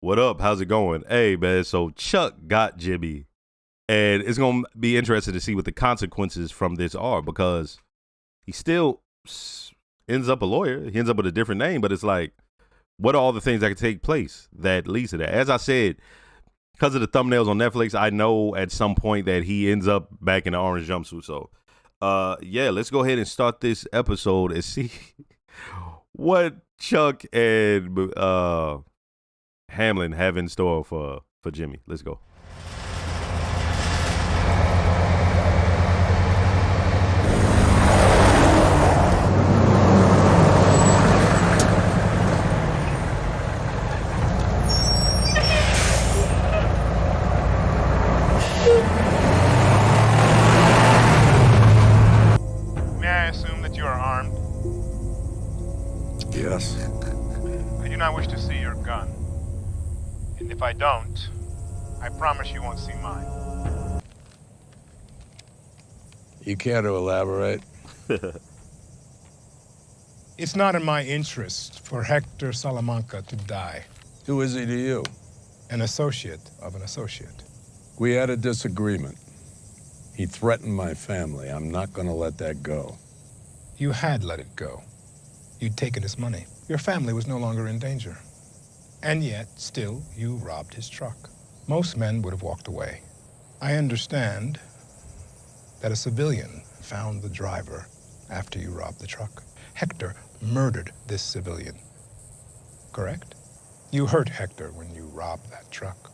What up? How's it going? Hey, man, so Chuck got Jimmy, and it's going to be interesting to see what the consequences from this are, because he still ends up a lawyer. He ends up with a different name, but it's like, what are all the things that could take place that leads to that? As I said, because of the thumbnails on Netflix, I know at some point that he ends up back in the orange jumpsuit. So, yeah, let's go ahead and start this episode and see what Chuck and Hamlin have in store for Jimmy. Let's go. May I assume that you are armed? Yes. I do not wish to see your gun. And if I don't, I promise you won't see mine. You care to elaborate? It's not in my interest for Hector Salamanca to die. Who is he to you? An associate of an associate. We had a disagreement. He threatened my family. I'm not gonna let that go. You had let it go. You'd taken his money. Your family was no longer in danger. And yet, still, you robbed his truck. Most men would have walked away. I understand that a civilian found the driver after you robbed the truck. Hector murdered this civilian, correct? You hurt Hector when you robbed that truck.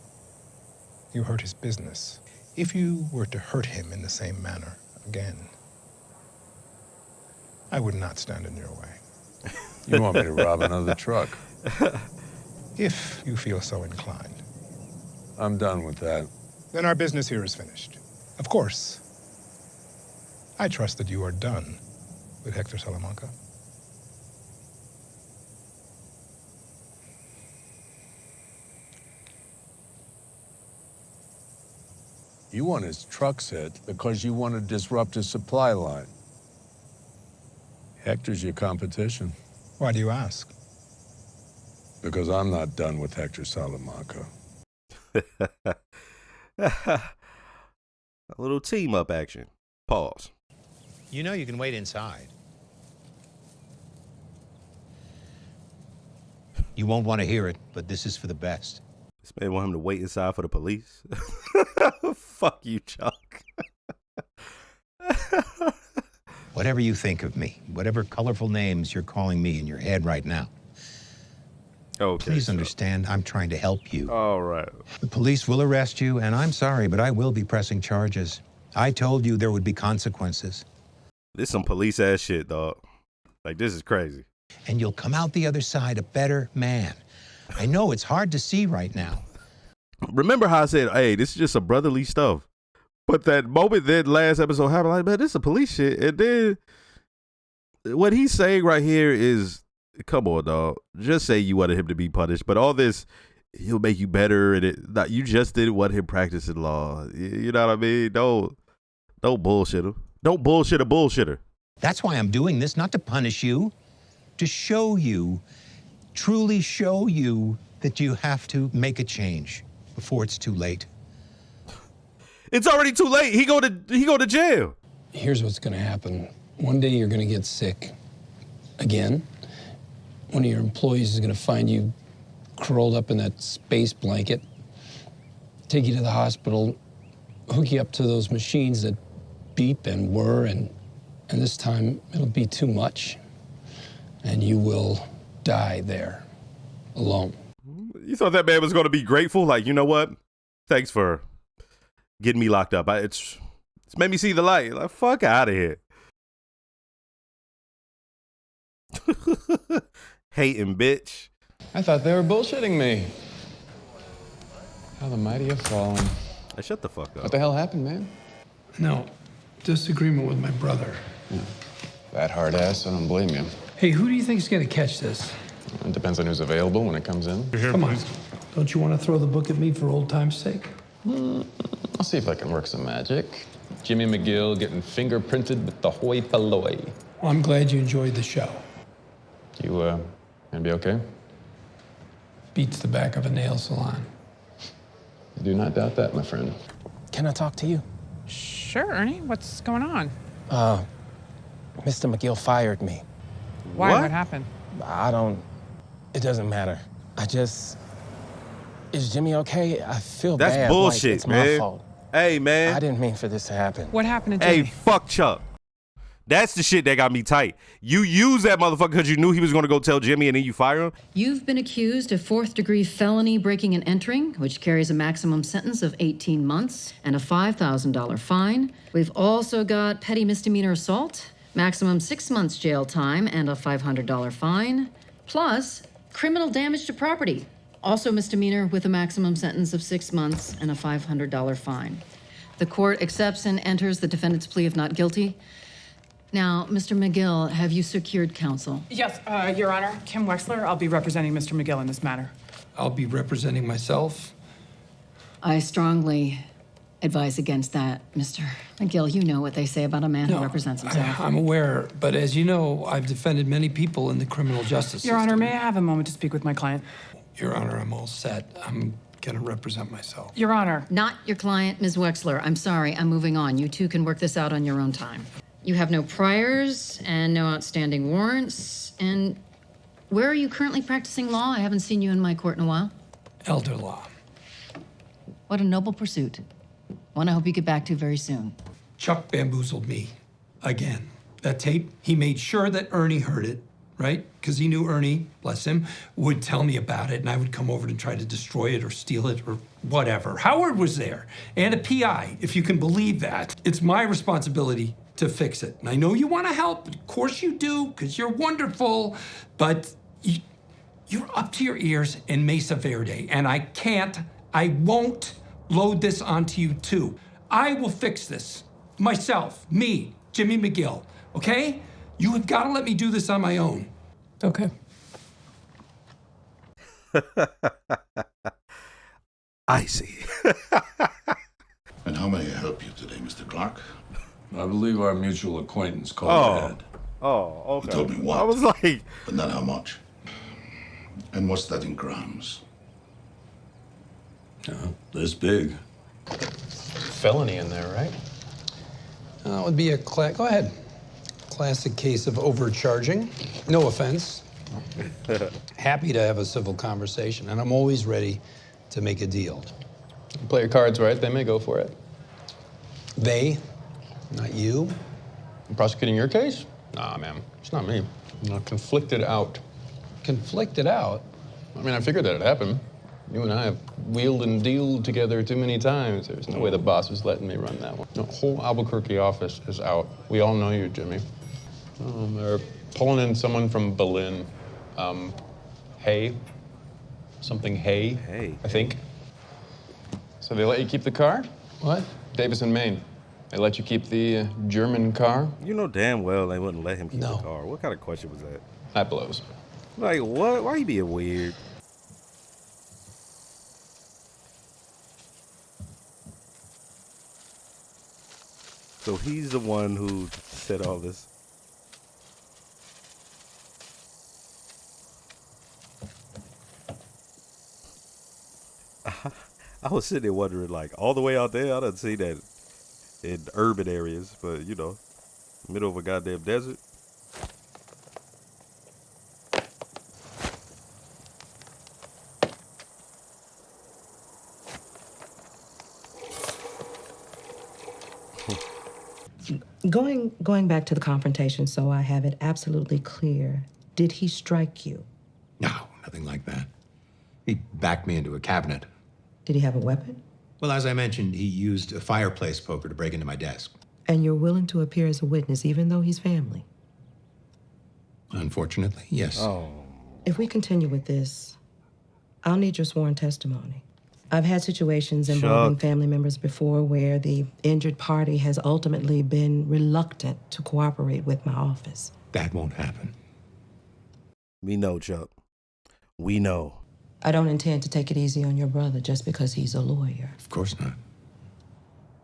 You hurt his business. If you were to hurt him in the same manner again, I would not stand in your way. You want me to rob another truck? If you feel so inclined. I'm done with that. Then our business here is finished. Of course, I trust that you are done with Hector Salamanca. You want his trucks hit because you want to disrupt his supply line. Hector's your competition. Why do you ask? Because I'm not done with Hector Salamanca. A little team up action. Pause. You know you can wait inside. You won't want to hear it, but this is for the best. This man want him to wait inside for the police. Fuck you, Chuck. Whatever you think of me, whatever colorful names you're calling me in your head right now, Okay. please understand I'm trying to help you. All right. The police will arrest you, and I'm sorry, but I will be pressing charges. I told you there would be consequences. This some police ass shit, dog. Like, this is crazy. And you'll come out the other side a better man. I know it's hard to see right now. Remember how I said, hey, this is just some brotherly stuff. But that moment that last episode happened, like, man, this is a police shit. And then what he's saying right here is, come on, dog. Just say you wanted him to be punished. But all this, he'll make you better. And you just didn't want him practicing law. You know what I mean? Don't bullshit him. Don't bullshit a bullshitter. That's why I'm doing this, not to punish you, to show you, truly show you that you have to make a change before it's too late. It's already too late. He go to jail. Here's what's gonna happen. One day you're gonna get sick again. One of your employees is gonna find you curled up in that space blanket, take you to the hospital, hook you up to those machines that beep and whir, and this time it'll be too much, and you will die there, alone. You thought that man was going to be grateful? Like, you know what? Thanks for getting me locked up. It's made me see the light. Like, fuck out of here. Hating bitch. I thought they were bullshitting me. How the mighty have fallen. Hey, shut the fuck up. What the hell happened, man? No, disagreement with my brother. That hard ass, I don't blame you. Hey, who do you think's gonna catch this? It depends on who's available when it comes in. Come on, don't you want to throw the book at me for old time's sake? I'll see if I can work some magic. Jimmy McGill getting fingerprinted with the hoi polloi. Well, I'm glad you enjoyed the show. You, gonna be okay? beats the back of a nail salon. I do not doubt that, my friend. Can I talk to you? Sure, Ernie. What's going on? Mr. McGill fired me. Why? What? What happened? It doesn't matter. Is Jimmy okay? I feel That's bad. bullshit, like it's man. my fault. Hey, man. I didn't mean for this to happen. What happened to Hey, Jimmy? fuck Chuck. That's the shit that got me tight. You used that motherfucker because you knew he was going to go tell Jimmy and then you fire him? You've been accused of fourth-degree felony breaking and entering, which carries a maximum sentence of 18 months and a $5,000 fine. We've also got petty misdemeanor assault, maximum 6 months jail time and a $500 fine, plus criminal damage to property, also misdemeanor with a maximum sentence of 6 months and a $500 fine. The court accepts and enters the defendant's plea of not guilty. Now, Mr. McGill, have you secured counsel? Yes, Your Honor. Kim Wexler. I'll be representing Mr. McGill in this matter. I'll be representing myself. I strongly advise against that, Mr. McGill. You know what they say about a man who represents himself. I'm aware, but as you know, I've defended many people in the criminal justice Your system. Honor, may I have a moment to speak with my client? Your Honor, I'm all set. I'm gonna represent myself. Your Honor. Not your client, Ms. Wexler. I'm sorry, I'm moving on. You two can work this out on your own time. You have no priors and no outstanding warrants. And where are you currently practicing law? I haven't seen you in my court in a while. Elder law. What a noble pursuit. One I hope you get back to very soon. Chuck bamboozled me again. That tape, he made sure that Ernie heard it, right? Because he knew Ernie, bless him, would tell me about it and I would come over to try to destroy it or steal it or whatever. Howard was there and a PI, if you can believe that. It's my responsibility to fix it. And I know you want to help, of course you do, because you're wonderful, but you're up to your ears in Mesa Verde, and I won't load this onto you too. I will fix this myself, me, Jimmy McGill, okay? You have got to let me do this on my own. Okay. I see. And how may I help you today, Mr. Clark? I believe our mutual acquaintance called ahead. Oh, okay. He told me what? I was like... But not how much. And what's that in grams? This big. Felony in there, right? That would be go ahead. Classic case of overcharging. No offense. Happy to have a civil conversation, and I'm always ready to make a deal. You play your cards right, they may go for it. They, not you. You prosecuting your case? Nah, man, it's not me. I'm not conflicted out. Conflicted out? I mean, I figured that it happened. You and I have wheeled and dealed together too many times. There's no way the boss is letting me run that one. The whole Albuquerque office is out. We all know you, Jimmy. They're pulling in someone from Berlin. Hay. Something Hay, I think. So they let you keep the car? What? Davis in Maine. They let you keep the German car? You know damn well they wouldn't let him keep No. the car. What kind of question was that? That blows. Like, what? Why you being weird? So he's the one who said all this. I was sitting there wondering, like, all the way out there, I didn't see that in urban areas, but, you know, middle of a goddamn desert. Going back to the confrontation, so I have it absolutely clear. Did he strike you? No, nothing like that. He backed me into a cabinet. Did he have a weapon? Well, as I mentioned, he used a fireplace poker to break into my desk. And you're willing to appear as a witness, even though he's family? Unfortunately, yes. Oh. If we continue with this, I'll need your sworn testimony. I've had situations involving family members before where the injured party has ultimately been reluctant to cooperate with my office. That won't happen. We know, Chuck. We know. I don't intend to take it easy on your brother just because he's a lawyer. Of course not.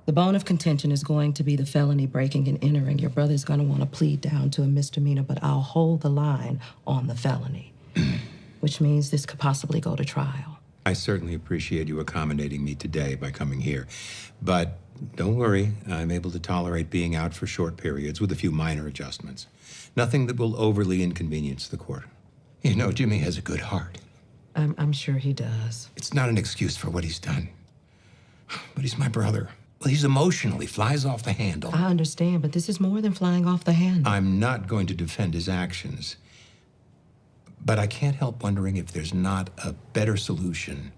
The bone of contention is going to be the felony breaking and entering. Your brother's going to want to plead down to a misdemeanor, but I'll hold the line on the felony. which means this could possibly go to trial. I certainly appreciate you accommodating me today by coming here. But don't worry, I'm able to tolerate being out for short periods with a few minor adjustments. Nothing that will overly inconvenience the court. You know, Jimmy has a good heart. I'm sure he does. It's not an excuse for what he's done. But he's my brother. Well, he's emotional. He flies off the handle. I understand, but this is more than flying off the handle. I'm not going to defend his actions. But I can't help wondering if there's not a better solution.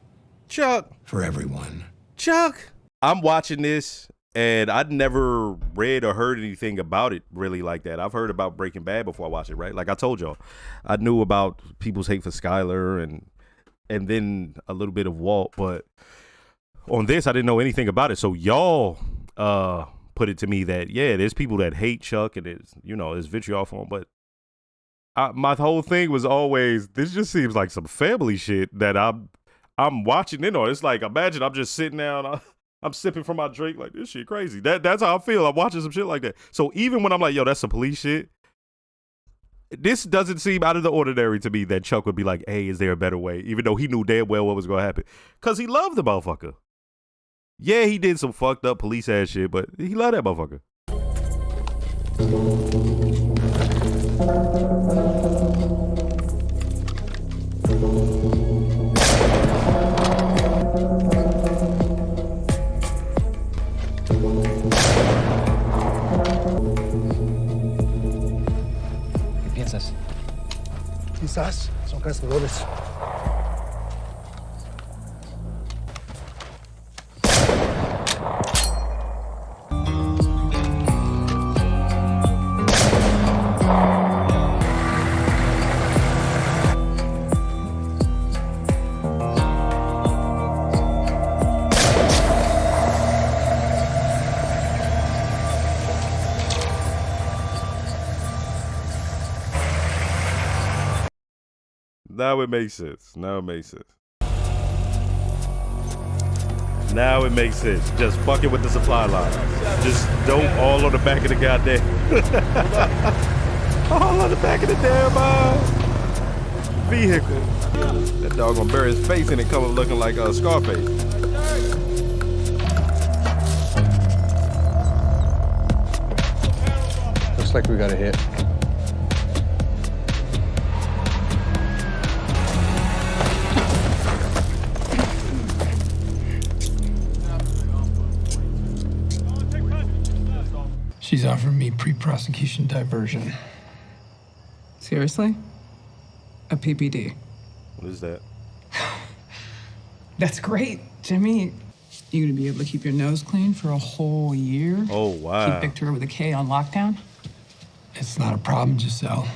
Chuck. For everyone. Chuck. I'm watching this, and I'd never read or heard anything about it really like that. I've heard about Breaking Bad before I watched it, right? Like I told y'all, I knew about people's hate for Skyler and then a little bit of Walt, but on this, I didn't know anything about it. So y'all put it to me that, yeah, there's people that hate Chuck, and it's vitriol for him, but my whole thing was always, this just seems like some family shit that I'm watching in on. It's like, imagine I'm just sitting down, I'm sipping from my drink like, this shit crazy. That's how I feel. I'm watching some shit like that. So even when I'm like, yo, that's some police shit, this doesn't seem out of the ordinary to me that Chuck would be like, hey, is there a better way? Even though he knew damn well what was going to happen. Because he loved the motherfucker. Yeah, he did some fucked up police ass shit, but he loved that motherfucker. ¿Qué piensas? Quizás son cazadores. Now it makes sense. Now it makes sense. Now it makes sense. Just fucking with the supply line. Just dope all on the back of the goddamn. All on the back of the damn vehicle. That dog gonna bury his face in it, coming looking like a Scarface. Looks like we got a hit. She's offering me pre-prosecution diversion. Seriously? A PPD? What is that? That's great, Jimmy. You gonna be able to keep your nose clean for a whole year? Oh, wow. Keep Victoria with a K on lockdown? It's not a problem, Giselle.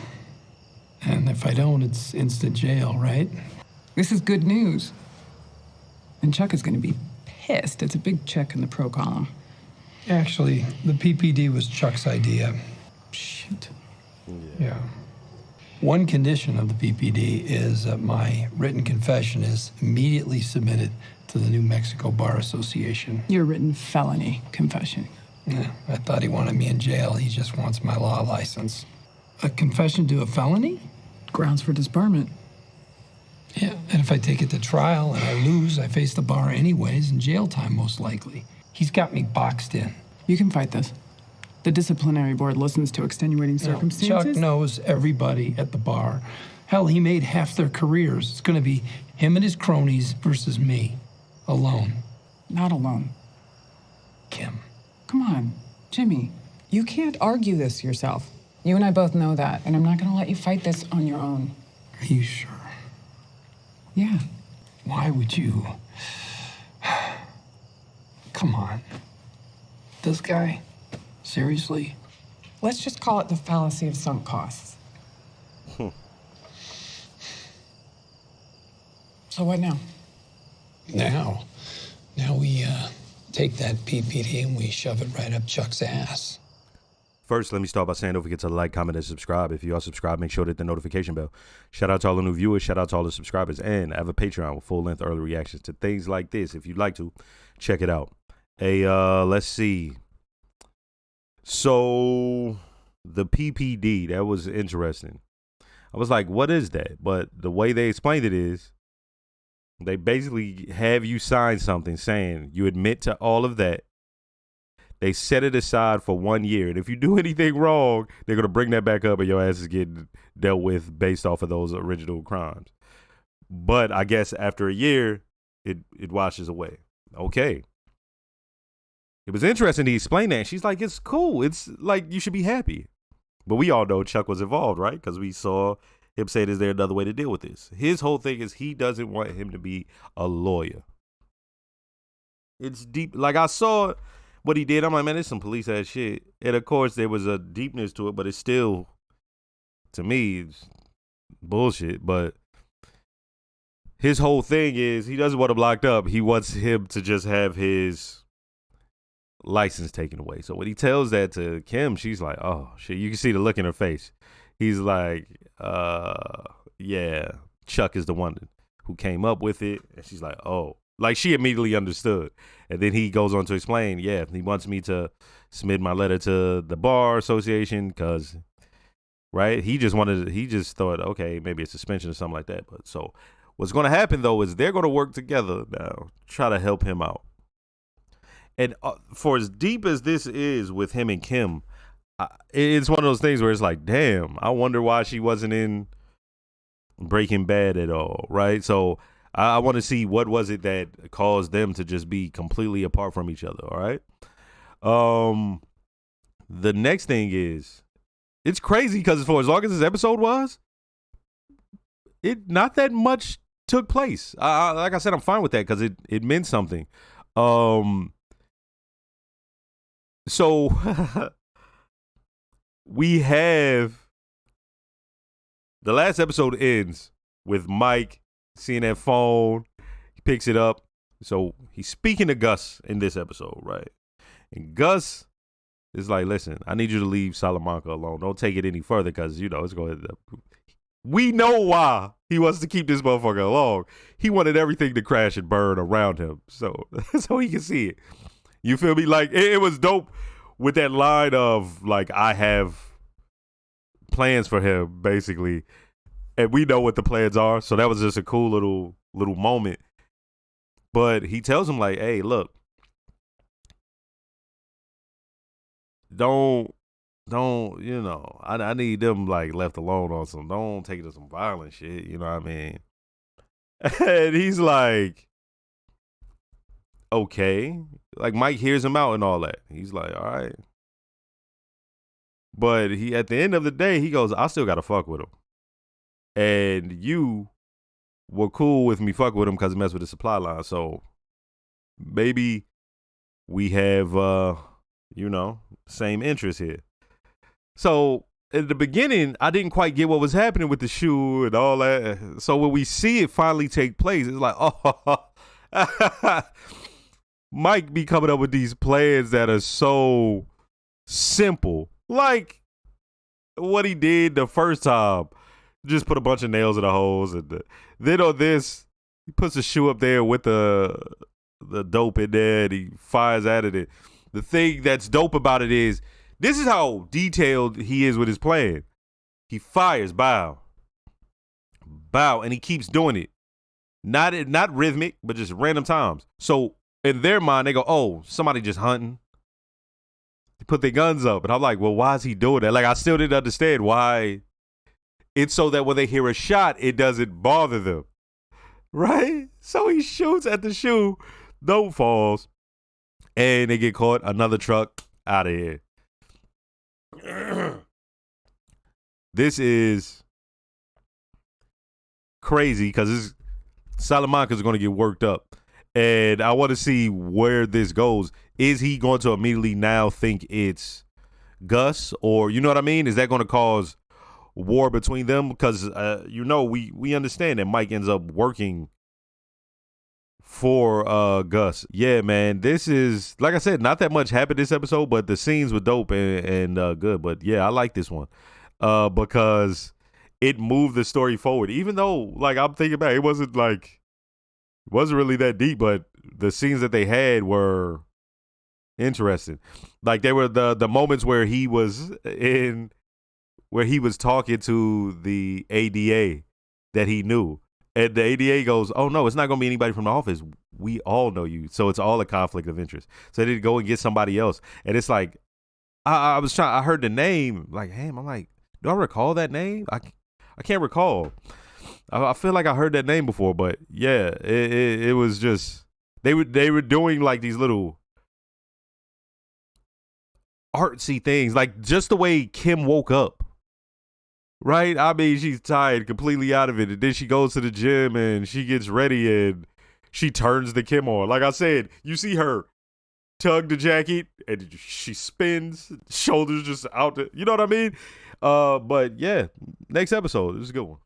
And if I don't, it's instant jail, right? This is good news. And Chuck is gonna be pissed. It's a big check in the pro column. Actually, the PPD was Chuck's idea. Shit. Yeah. One condition of the PPD is that my written confession is immediately submitted to the New Mexico Bar Association. Your written felony confession. Yeah, I thought he wanted me in jail. He just wants my law license. A confession to a felony? Grounds for disbarment. Yeah, and if I take it to trial and I lose, I face the bar anyways and jail time most likely. He's got me boxed in. You can fight this. The disciplinary board listens to extenuating circumstances. Chuck knows everybody at the bar. Hell, he made half their careers. It's gonna be him and his cronies versus me. Alone. Not alone. Kim. Come on, Jimmy. You can't argue this yourself. You and I both know that, and I'm not gonna let you fight this on your own. Are you sure? Yeah. Why would you? Come on. This guy? Seriously? Let's just call it the fallacy of sunk costs. So what now? Now we take that PPD and we shove it right up Chuck's ass. First, let me start by saying don't forget to like, comment, and subscribe. If you are subscribed, make sure to hit the notification bell. Shout out to all the new viewers. Shout out to all the subscribers. And I have a Patreon with full-length early reactions to things like this. If you'd like to, check it out. Hey, let's see. So, the PPD, that was interesting. I was like, what is that? But the way they explained it is they basically have you sign something saying you admit to all of that. They set it aside for 1 year. And if you do anything wrong, they're going to bring that back up and your ass is getting dealt with based off of those original crimes. But I guess after a year, it washes away. Okay. It was interesting to explain that. She's like, it's cool. It's like, you should be happy. But we all know Chuck was involved, right? Because we saw him say, is there another way to deal with this? His whole thing is he doesn't want him to be a lawyer. It's deep. Like, I saw what he did. I'm like, man, there's some police ass shit. And of course, there was a deepness to it, but it's still, to me, it's bullshit. But his whole thing is he doesn't want him locked up. He wants him to just have his license taken away. So when he tells that to Kim, she's like, oh shit, you can see the look in her face. He's like, yeah, Chuck is the one who came up with it. And she's like, oh, like she immediately understood. And then he goes on to explain, yeah, he wants me to submit my letter to the bar association because, right, he just thought, okay, maybe a suspension or something like that. But so what's going to happen though is they're going to work together now, try to help him out. And for as deep as this is with him and Kim, it's one of those things where it's like, damn, I wonder why she wasn't in Breaking Bad at all, right? So I want to see what was it that caused them to just be completely apart from each other, all right? The next thing is, it's crazy because for as long as this episode was, not that much took place. Like I said, I'm fine with that because it meant something. So we have the last episode ends with Mike seeing that phone. He picks it up. So he's speaking to Gus in this episode, right? And Gus is like, listen, I need you to leave Salamanca alone. Don't take it any further because, it's going to. We know why he wants to keep this motherfucker along. He wanted everything to crash and burn around him so he can see it. You feel me? Like, it was dope with that line of, like, I have plans for him, basically. And we know what the plans are. So that was just a cool little moment. But he tells him, like, hey, look, don't, I need them, like, left alone on some, don't take it to some violent shit, you know what I mean? And he's like, okay. Like, Mike hears him out and all that. He's like, all right. But he, at the end of the day, he goes, I still got to fuck with him. And you were cool with me fucking with him because he messed with the supply line. So maybe we have, same interest here. So at the beginning, I didn't quite get what was happening with the shoe and all that. So when we see it finally take place, it's like, oh, Mike be coming up with these plans that are so simple. Like what he did the first time. Just put a bunch of nails in the holes. And then on this, he puts the shoe up there with the dope in there and he fires at it. The thing that's dope about it is, this is how detailed he is with his plan. He fires, bow, and he keeps doing it. Not rhythmic, but just random times. So in their mind, they go, oh, somebody just hunting. They put their guns up. And I'm like, well, why is he doing that? Like, I still didn't understand why. It's so that when they hear a shot, it doesn't bother them. Right? So he shoots at the shoe. Dope falls. And they get caught. Another truck out of here. This is crazy because Salamanca's going to get worked up. And I want to see where this goes. Is he going to immediately now think it's Gus? Or, you know what I mean? Is that going to cause war between them? Because, we understand that Mike ends up working for Gus. Yeah, man, this is, like I said, not that much happened this episode, but the scenes were dope and good. But yeah, I like this one because it moved the story forward. Even though, like, I'm thinking back, it wasn't really that deep, but the scenes that they had were interesting. Like, they were the moments where he was in where he was talking to the ADA that he knew. And the ADA goes, oh, no, it's not going to be anybody from the office. We all know you. So it's all a conflict of interest. So they did go and get somebody else. And it's like, I heard the name, like, hey, I'm like, do I recall that name? I can't recall. I feel like I heard that name before, but yeah, it was just, they were doing like these little artsy things, like just the way Kim woke up, right? I mean, she's tired, completely out of it, and then she goes to the gym and she gets ready and she turns the Kim on. Like I said, you see her tug the jacket and she spins, shoulders just out, you know what I mean? But yeah, next episode, this is a good one.